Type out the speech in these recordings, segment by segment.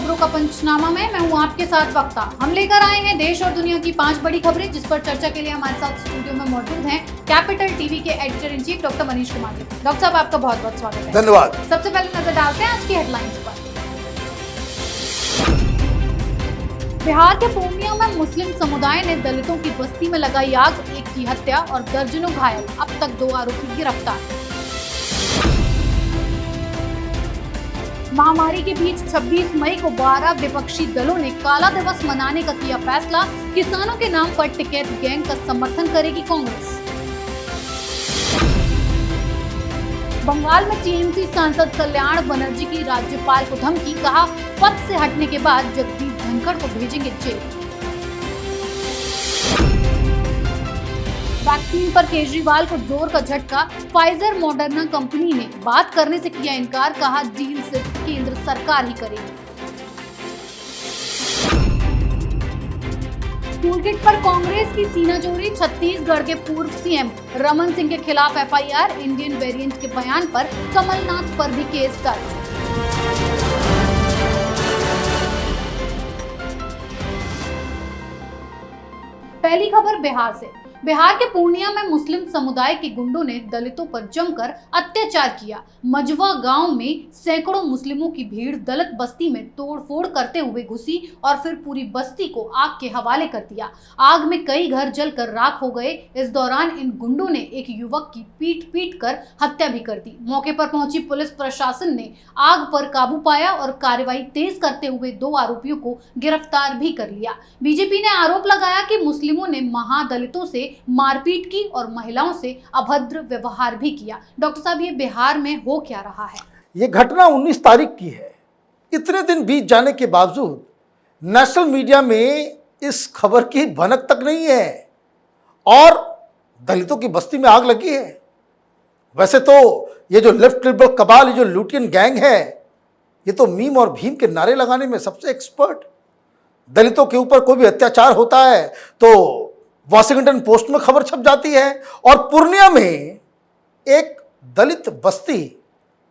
खबरों का पंचनामा में मैं हूं आपके साथ वक्ता। हम लेकर आए हैं देश और दुनिया की 5 बड़ी खबरें, जिस पर चर्चा के लिए हमारे साथ स्टूडियो में मौजूद हैं कैपिटल टीवी के editor in chief doctor Manish Kumar ji. Doctor साहब, आपका बहुत बहुत स्वागत है। धन्यवाद। सबसे पहले नजर डालते हैं आज की हेडलाइंस पर। बिहार के पूर्णिया में मुस्लिम समुदाय ने दलितों की बस्ती में लगाई आग, एक की हत्या और दर्जनों घायल, अब तक 2 आरोपी गिरफ्तार। महामारी के बीच 26 मई को 12 विपक्षी दलों ने काला दिवस मनाने का किया फैसला, किसानों के नाम पर टिकैत गैंग का समर्थन करेगी कांग्रेस। बंगाल में टीएमसी सांसद कल्याण बनर्जी की राज्यपाल को धमकी, कहा पद से हटने के बाद जगदीप धनखड़ को भेजेंगे जेल। वैक्सीन पर केजरीवाल को जोर का झटका, फाइजर मॉडर्ना कंपनी ने बात करने से किया इनकार, कहा डील सिर्फ केंद्र सरकार ही करेगी। टूलकिट पर कांग्रेस की सीनाजोरी, छत्तीसगढ़ के पूर्व सीएम रमन सिंह के खिलाफ एफआईआर, इंडियन वेरिएंट के बयान पर कमलनाथ पर भी केस दर्ज। पहली खबर बिहार से। बिहार के पूर्णिया में मुस्लिम समुदाय के गुंडों ने दलितों पर जमकर अत्याचार किया। मजवा गांव में सैकड़ों मुस्लिमों की भीड़ दलित बस्ती में तोड़फोड़ करते हुए घुसी और फिर पूरी बस्ती को आग के हवाले कर दिया। आग में कई घर जलकर राख हो गए। इस दौरान इन गुंडों ने एक युवक की पीट कर हत्या भी कर दी। मौके पर पहुंची पुलिस प्रशासन ने आग पर काबू पाया और कार्रवाई तेज करते हुए 2 आरोपियों को गिरफ्तार भी कर लिया। बीजेपी ने आरोप लगाया कि मुस्लिमों ने महादलितों से मारपीट की और महिलाओं से अभद्र व्यवहार भी किया। डॉक्टर साहब, ये बिहार में हो क्या रहा है? ये घटना 19 तारीख की है। इतने दिन बीत जाने के बावजूद नेशनल मीडिया में इस खबर की भनक तक नहीं है और दलितों की बस्ती में आग लगी है। वैसे तो ये जो लेफ्ट लिबरल कबाल, ये जो लुटियन गैंग है, ये तो मीम और भीम के नारे लगाने में सबसे एक्सपर्ट। दलितों के ऊपर कोई भी अत्याचार होता है तो वॉशिंगटन पोस्ट में खबर छप जाती है और पूर्णिया में एक दलित बस्ती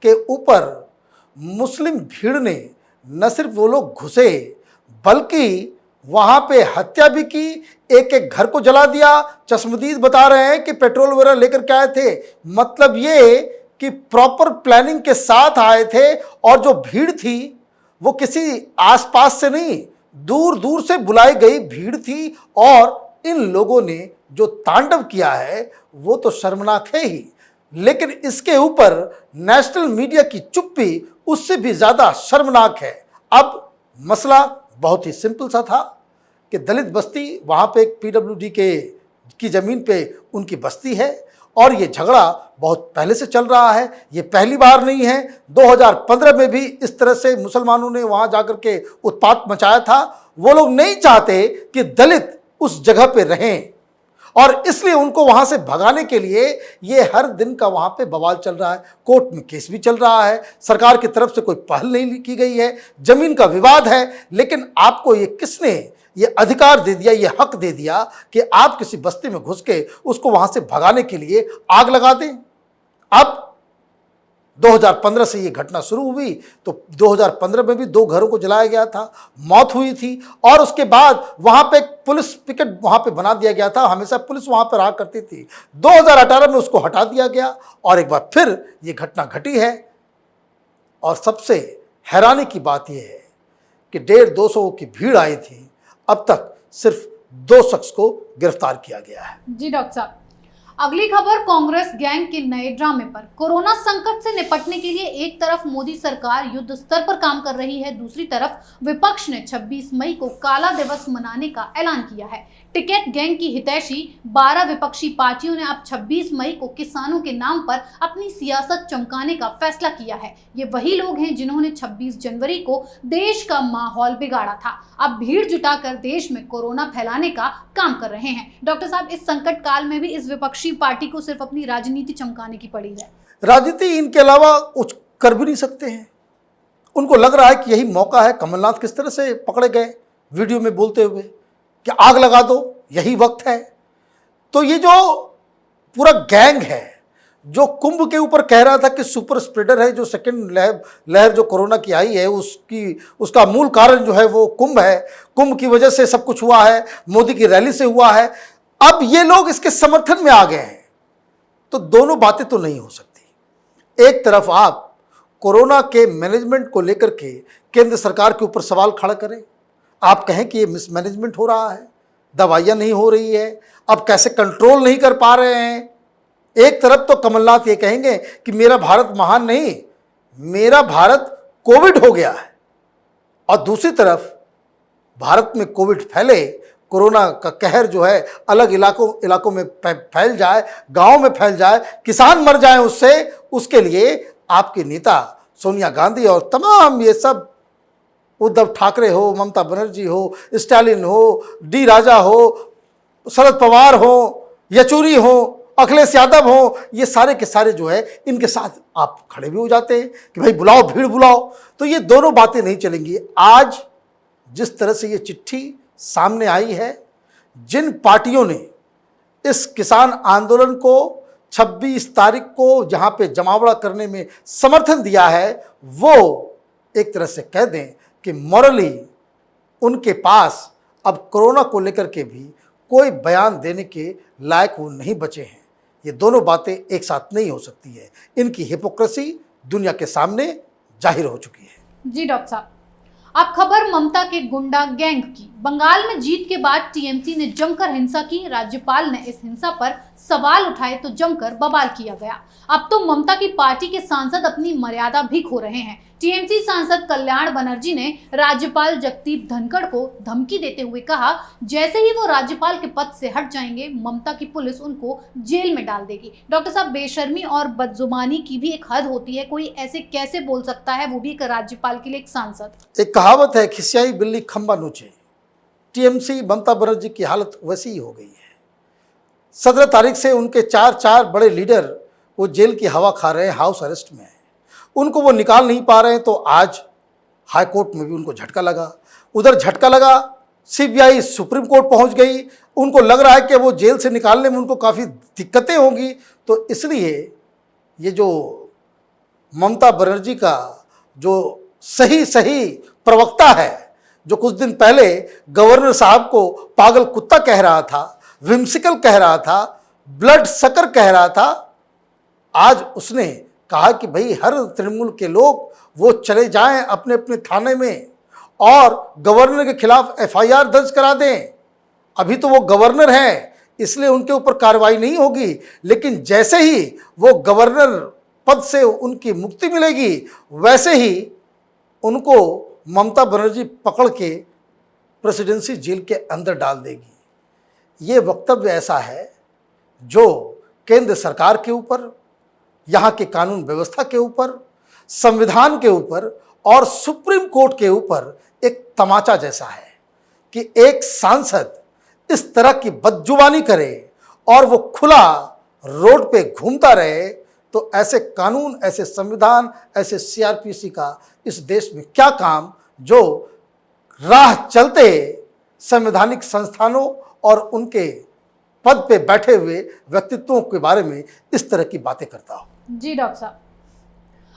के ऊपर मुस्लिम भीड़ ने न सिर्फ वो लोग घुसे बल्कि वहां पे हत्या भी की, एक एक घर को जला दिया। चश्मदीद बता रहे हैं कि पेट्रोल वगैरह लेकर के आए थे। मतलब ये कि प्रॉपर प्लानिंग के साथ आए थे और जो भीड़ थी वो किसी आसपास से नहीं, दूर दूर से बुलाई गई भीड़ थी और इन लोगों ने जो तांडव किया है वो तो शर्मनाक है ही, लेकिन इसके ऊपर नेशनल मीडिया की चुप्पी उससे भी ज़्यादा शर्मनाक है। अब मसला बहुत ही सिंपल सा था कि दलित बस्ती, वहाँ पे एक पीडब्ल्यूडी की ज़मीन पे उनकी बस्ती है और ये झगड़ा बहुत पहले से चल रहा है। ये पहली बार नहीं है। 2015 में भी इस तरह से मुसलमानों ने वहाँ जाकर के उत्पात मचाया था। वो लोग नहीं चाहते कि दलित उस जगह पे रहें और इसलिए उनको वहां से भगाने के लिए ये हर दिन का वहां पे बवाल चल रहा है। कोर्ट में केस भी चल रहा है, सरकार की तरफ से कोई पहल नहीं की गई है, जमीन का विवाद है, लेकिन आपको ये किसने ये अधिकार दे दिया, ये हक दे दिया कि आप किसी बस्ती में घुस के उसको वहां से भगाने के लिए आग लगा दें? अब 2015 से ये घटना शुरू हुई तो 2015 में भी 2 घरों को जलाया गया था, मौत हुई थी और उसके बाद वहां पे पुलिस पिकेट वहां पे बना दिया गया था। हमेशा पुलिस वहां पर रहा करती थी। 2018 में उसको हटा दिया गया और एक बार फिर ये घटना घटी है। और सबसे हैरानी की बात यह है कि 150-200 की भीड़ आई थी, अब तक सिर्फ 2 शख्स को गिरफ्तार किया गया है। जी डॉक्टर साहब, अगली खबर कांग्रेस गैंग के नए ड्रामे पर। कोरोना संकट से निपटने के लिए एक तरफ मोदी सरकार युद्ध स्तर पर काम कर रही है, दूसरी तरफ विपक्ष ने 26 मई को काला दिवस मनाने का ऐलान किया है। टिकैत गैंग की हितैषी 12 विपक्षी पार्टियों ने अब 26 मई को किसानों के नाम पर अपनी सियासत चमकाने का फैसला किया है। ये वही लोग हैं जिन्होंने 26 जनवरी को देश का माहौल बिगाड़ा था, अब भीड़ जुटाकर देश में कोरोना फैलाने का काम कर रहे हैं। डॉक्टर साहब, इस संकट काल में भी इस विपक्षी पार्टी को सिर्फ अपनी राजनीति चमकाने की पड़ी है। राजनीति इनके अलावा कुछ कर भी नहीं सकते हैं। उनको लग रहा है कि यही मौका है। कमलनाथ किस तरह से पकड़े गए वीडियो में बोलते हुए कि आग लगा दो, यही वक्त है। तो ये जो पूरा गैंग है जो कुंभ के ऊपर कह रहा था कि सुपर स्प्रेडर है, जो सेकंड लहर जो कोरोना की आई है उसका मूल कारण जो है वो कुंभ है, कुंभ की वजह से सब कुछ हुआ है, मोदी की रैली से हुआ है, अब ये लोग इसके समर्थन में आ गए हैं। तो दोनों बातें तो नहीं हो सकती। एक तरफ आप कोरोना के मैनेजमेंट को लेकर के केंद्र सरकार के ऊपर सवाल खड़ा करें, आप कहें कि ये मिसमैनेजमेंट हो रहा है, दवाइयाँ नहीं हो रही है, अब कैसे कंट्रोल नहीं कर पा रहे हैं। एक तरफ तो कमलनाथ ये कहेंगे कि मेरा भारत महान नहीं, मेरा भारत कोविड हो गया है, और दूसरी तरफ भारत में कोविड फैले, कोरोना का कहर जो है अलग इलाकों में फैल जाए, गांव में फैल जाए, किसान मर जाए उससे, उसके लिए आपके नेता सोनिया गांधी और तमाम ये सब, उद्धव ठाकरे हो, ममता बनर्जी हो, स्टालिन हो, डी राजा हो, शरद पवार हो, येचुरी हो, अखिलेश यादव हो, ये सारे के सारे जो है इनके साथ आप खड़े भी हो जाते हैं कि भाई बुलाओ, भीड़ बुलाओ। तो ये दोनों बातें नहीं चलेंगी। आज जिस तरह से ये चिट्ठी सामने आई है, जिन पार्टियों ने इस किसान आंदोलन को 26 तारीख को जहां पे जमावड़ा करने में समर्थन दिया है, वो एक तरह से कह दें कि मॉरली उनके पास अब कोरोना को लेकर के भी कोई बयान देने के लायक वो नहीं बचे हैं। ये दोनों बातें एक साथ नहीं हो सकती है। इनकी हिपोक्रेसी दुनिया के सामने जाहिर हो चुकी है। जी डॉक्टर साहब, अब खबर ममता के गुंडा गैंग की। बंगाल में जीत के बाद टीएमसी ने जमकर हिंसा की। राज्यपाल ने इस हिंसा पर सवाल उठाए तो जमकर बवाल किया गया। अब तो ममता की पार्टी के सांसद अपनी मर्यादा भी खो रहे हैं। टीएमसी सांसद कल्याण बनर्जी ने राज्यपाल जगदीप धनखड़ को धमकी देते हुए कहा, जैसे ही वो राज्यपाल के पद से हट जाएंगे, ममता की पुलिस उनको जेल में डाल देगी। डॉक्टर साहब, बेशर्मी और बदजुबानी की भी एक हद होती है। कोई ऐसे कैसे बोल सकता है, वो भी एक राज्यपाल के लिए एक सांसद। एक कहावत है, खिसियाई बिल्ली खंबा नोचे। टीएमसी ममता बनर्जी की हालत वैसी ही हो गई है। 17 तारीख से उनके चार बड़े लीडर वो जेल की हवा खा रहे हैं, हाउस अरेस्ट में है, उनको वो निकाल नहीं पा रहे हैं। तो आज हाई कोर्ट में भी उनको झटका लगा। उधर झटका लगा, सीबीआई सुप्रीम कोर्ट पहुंच गई। उनको लग रहा है कि वो जेल से निकालने में उनको काफ़ी दिक्कतें होंगी। तो इसलिए ये जो ममता बनर्जी का जो सही प्रवक्ता है, जो कुछ दिन पहले गवर्नर साहब को पागल कुत्ता कह रहा था, विम्सिकल कह रहा था, ब्लड सकर कह रहा था, आज उसने कहा कि भाई हर तृणमूल के लोग वो चले जाएं अपने अपने थाने में और गवर्नर के खिलाफ एफआईआर दर्ज करा दें। अभी तो वो गवर्नर हैं, इसलिए उनके ऊपर कार्रवाई नहीं होगी, लेकिन जैसे ही वो गवर्नर पद से उनकी मुक्ति मिलेगी, वैसे ही उनको ममता बनर्जी पकड़ के प्रेसिडेंसी जेल के अंदर डाल देगी। ये वक्तव्य ऐसा है जो केंद्र सरकार के ऊपर, यहाँ के कानून व्यवस्था के ऊपर, संविधान के ऊपर और सुप्रीम कोर्ट के ऊपर एक तमाचा जैसा है कि एक सांसद इस तरह की बदजुबानी करे और वो खुला रोड पे घूमता रहे, तो ऐसे कानून, ऐसे संविधान, ऐसे सीआरपीसी का इस देश में क्या काम, जो राह चलते संवैधानिक संस्थानों और उनके पद पे बैठे हुए व्यक्तित्वों के बारे में इस तरह की बातें करता हो। जी डॉक्टर साहब,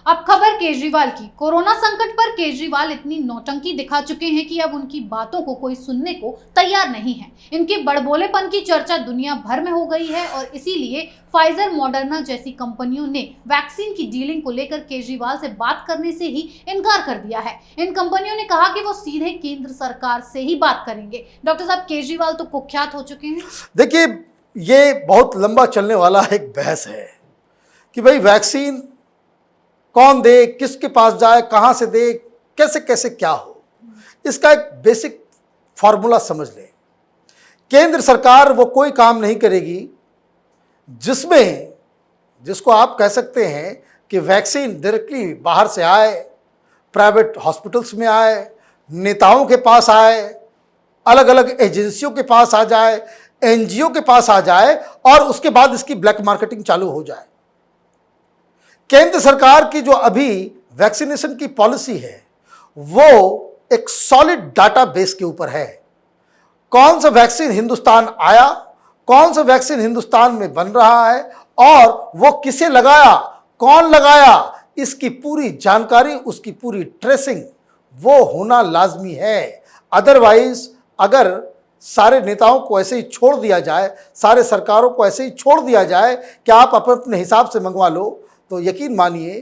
अब खबर केजरीवाल की। कोरोना संकट पर केजरीवाल इतनी नौटंकी दिखा चुके हैं कि अब उनकी बातों को कोई सुनने को तैयार नहीं है। इनके बड़बोलेपन की चर्चा दुनिया भर में हो गई है और इसीलिए फाइजर, मॉडर्ना जैसी कंपनियों ने वैक्सीन की डीलिंग को लेकर केजरीवाल से बात करने से ही इनकार कर दिया है। इन कंपनियों ने कहा कि वो सीधे केंद्र सरकार से ही बात करेंगे। डॉक्टर साहब, केजरीवाल तो कुख्यात हो चुके हैं। देखिए, ये बहुत लंबा चलने वाला एक बहस है कि भाई वैक्सीन कौन दे, किसके पास जाए, कहाँ से दे, कैसे कैसे क्या हो। इसका एक बेसिक फॉर्मूला समझ लें। केंद्र सरकार वो कोई काम नहीं करेगी जिसको आप कह सकते हैं कि वैक्सीन डायरेक्टली बाहर से आए, प्राइवेट हॉस्पिटल्स में आए, नेताओं के पास आए, अलग अलग एजेंसियों के पास आ जाए, एनजीओ के पास आ जाए और उसके बाद इसकी ब्लैक मार्केटिंग चालू हो जाए। केंद्र सरकार की जो अभी वैक्सीनेशन की पॉलिसी है वो एक सॉलिड डाटा बेस के ऊपर है। कौन सा वैक्सीन हिंदुस्तान आया, कौन सा वैक्सीन हिंदुस्तान में बन रहा है और वो किसे लगाया, कौन लगाया, इसकी पूरी जानकारी, उसकी पूरी ट्रेसिंग वो होना लाजमी है। अदरवाइज अगर सारे नेताओं को ऐसे ही छोड़ दिया जाए, सारे सरकारों को ऐसे ही छोड़ दिया जाए कि आप अपने अपने हिसाब से मंगवा लो, तो यकीन मानिए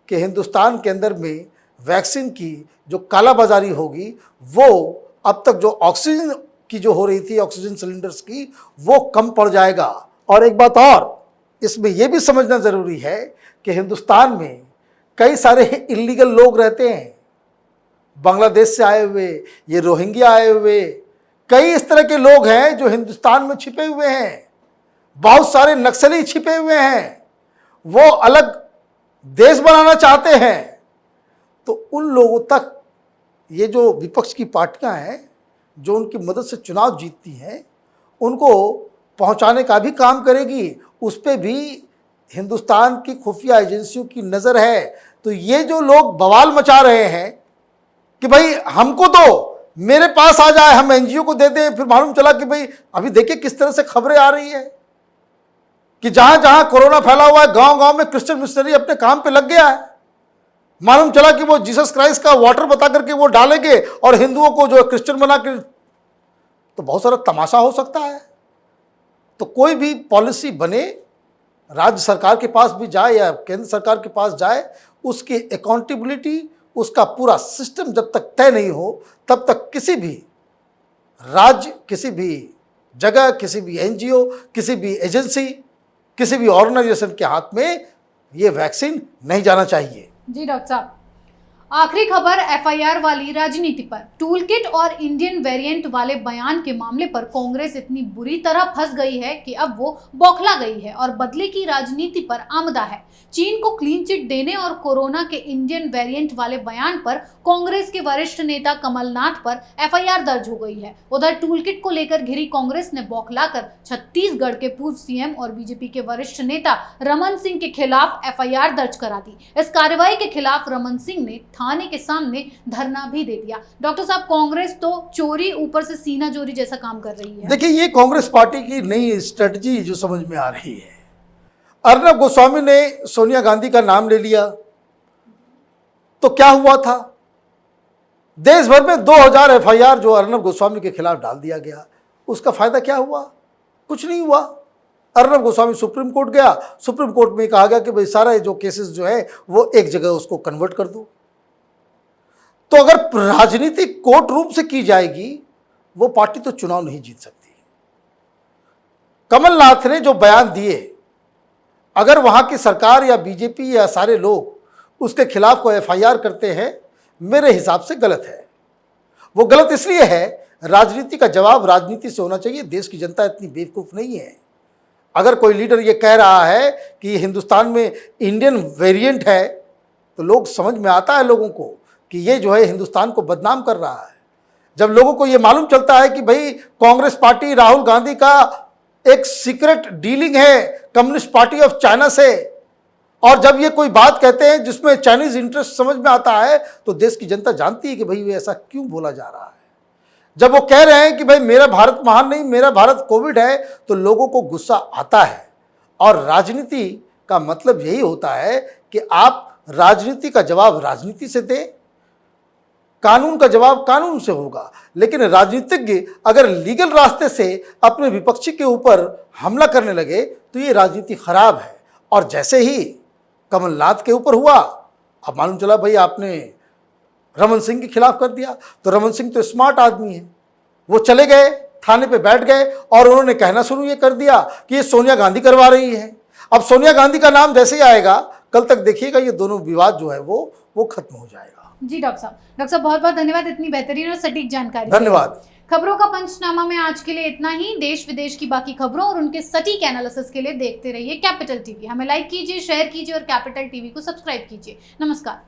कि हिंदुस्तान के अंदर में वैक्सीन की जो कालाबाजारी होगी, वो अब तक जो ऑक्सीजन की जो हो रही थी, ऑक्सीजन सिलेंडर्स की, वो कम पड़ जाएगा। और एक बात और इसमें यह भी समझना ज़रूरी है कि हिंदुस्तान में कई सारे इलीगल लोग रहते हैं, बांग्लादेश से आए हुए, ये रोहिंग्या आए हुए, कई इस तरह के लोग हैं जो हिंदुस्तान में छिपे हुए हैं, बहुत सारे नक्सली छिपे हुए हैं, वो अलग देश बनाना चाहते हैं। तो उन लोगों तक ये जो विपक्ष की पार्टियां हैं, जो उनकी मदद से चुनाव जीतती हैं, उनको पहुंचाने का भी काम करेगी। उस पर भी हिंदुस्तान की खुफिया एजेंसियों की नज़र है। तो ये जो लोग बवाल मचा रहे हैं कि भाई हमको तो मेरे पास आ जाए, हम एनजीओ को दे दें, फिर मालूम चला कि भाई अभी देखिए किस तरह से खबरें आ रही है कि जहां जहां कोरोना फैला हुआ है, गांव गांव में क्रिश्चियन मिशनरी अपने काम पे लग गया है। मालूम चला कि वो जीसस क्राइस्ट का वाटर बता करके वो डालेंगे और हिंदुओं को जो क्रिश्चियन बना के, तो बहुत सारा तमाशा हो सकता है। तो कोई भी पॉलिसी बने, राज्य सरकार के पास भी जाए या केंद्र सरकार के पास जाए, उसकी अकाउंटेबिलिटी, उसका पूरा सिस्टम जब तक तय नहीं हो, तब तक किसी भी राज्य, किसी भी जगह, किसी भी एनजीओ, किसी भी एजेंसी, किसी भी ऑर्गेनाइजेशन के हाथ में ये वैक्सीन नहीं जाना चाहिए। जी डॉक्टर साहब, आखिरी खबर एफआईआर वाली राजनीति पर। टूल किट और इंडियन वेरिएंट वाले बयान के मामले पर कांग्रेस इतनी बुरी तरह फंस गई है कि अब वो बौखला गई है और बदले की राजनीति पर आमदा है। चीन को क्लीन चिट देने और कोरोना के इंडियन वेरिएंट वाले बयान पर कांग्रेस के वरिष्ठ नेता कमलनाथ पर एफआईआर दर्ज हो गई है। उधर टूल किट को लेकर घिरी कांग्रेस ने बौखलाकर छत्तीसगढ़ के पूर्व सीएम और बीजेपी के वरिष्ठ नेता रमन सिंह के खिलाफ एफआईआर दर्ज करा दी। इस कार्रवाई के खिलाफ रमन सिंह ने थाने के सामने धरना भी दे दिया। डॉक्टर साहब, कांग्रेस तो चोरी ऊपर से सीना चोरी जैसा काम कर रही है। देखिए, ये कांग्रेस पार्टी की नई स्ट्रेटजी जो समझ में आ रही है। अर्नब गोस्वामी ने सोनिया गांधी का नाम ले लिया तो क्या हुआ था, देश भर में 2000 एफआईआर जो अर्नब गोस्वामी के खिलाफ डाल दिया गया, उसका फायदा क्या हुआ? कुछ नहीं हुआ। अर्नब गोस्वामी सुप्रीम कोर्ट गया, सुप्रीम कोर्ट में कहा गया कि भाई सारा जो केसेस जो है वो एक जगह उसको कन्वर्ट कर दो। तो अगर राजनीति कोर्ट रूम से की जाएगी, वो पार्टी तो चुनाव नहीं जीत सकती। कमलनाथ ने जो बयान दिए, अगर वहां की सरकार या बीजेपी या सारे लोग उसके खिलाफ कोई एफआईआर करते हैं, मेरे हिसाब से गलत है। वो गलत इसलिए है, राजनीति का जवाब राजनीति से होना चाहिए। देश की जनता इतनी बेवकूफ नहीं है। अगर कोई लीडर ये कह रहा है कि हिंदुस्तान में इंडियन वेरिएंट है, तो लोग समझ में आता है लोगों को कि ये जो है हिंदुस्तान को बदनाम कर रहा है। जब लोगों को ये मालूम चलता है कि भाई कांग्रेस पार्टी राहुल गांधी का एक सीक्रेट डीलिंग है कम्युनिस्ट पार्टी ऑफ चाइना से, और जब ये कोई बात कहते हैं जिसमें चाइनीज इंटरेस्ट समझ में आता है, तो देश की जनता जानती है कि भाई ये ऐसा क्यों बोला जा रहा है। जब वो कह रहे हैं कि भाई मेरा भारत महान नहीं, मेरा भारत कोविड है, तो लोगों को गुस्सा आता है। और राजनीति का मतलब यही होता है कि आप राजनीति का जवाब राजनीति से दें, कानून का जवाब कानून से होगा। लेकिन राजनीतिज्ञ अगर लीगल रास्ते से अपने विपक्षी के ऊपर हमला करने लगे, तो ये राजनीति खराब है। और जैसे ही कमलनाथ के ऊपर हुआ, अब मालूम चला भाई आपने रमन सिंह के खिलाफ कर दिया, तो रमन सिंह तो स्मार्ट आदमी है, वो चले गए थाने पे बैठ गए और उन्होंने कहना शुरू ये कर दिया कि ये सोनिया गांधी करवा रही है। अब सोनिया गांधी का नाम जैसे ही आएगा, कल तक देखिएगा ये दोनों विवाद जो है वो खत्म हो जाएगा। जी डॉक्टर साहब बहुत बहुत धन्यवाद इतनी बेहतरीन और सटीक जानकारी। धन्यवाद। खबरों का पंचनामा में आज के लिए इतना ही। देश विदेश की बाकी खबरों और उनके सटीक एनालिसिस के लिए देखते रहिए कैपिटल टीवी। हमें लाइक कीजिए, शेयर कीजिए और कैपिटल टीवी को सब्सक्राइब कीजिए। नमस्कार।